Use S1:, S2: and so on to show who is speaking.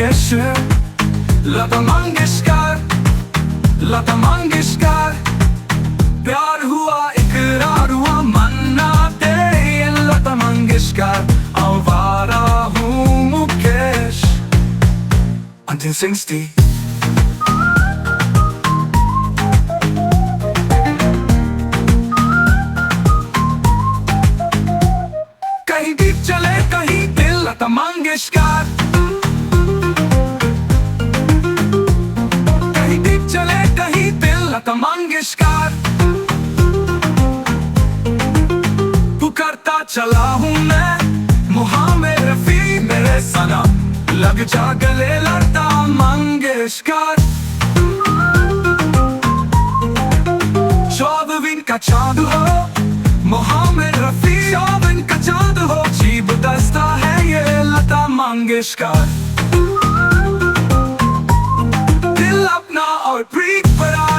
S1: मुकेश, लता मंगेशकर, लता मंगेशकर। प्यार हुआ इकरार हुआ मन्ना दे, लता मंगेशकर। आवारा हूँ मुकेश, 1960। कहीं दीप चले कहीं दिल, लता मंगेशकर। कहीं दीप चले कहीं दिल, लता मंगेशकर। पुकारता चला हूँ मैं, मोहम्मद रफी मेरे सनम। लग जा गले लता मंगेशकर। चौदहवीं का चांद हो मोहम्मद रफी, चौदहवीं का चांद हो। जीब दस्ता है ये लता मंगेशकर। दिल अपना और प्रीत भरा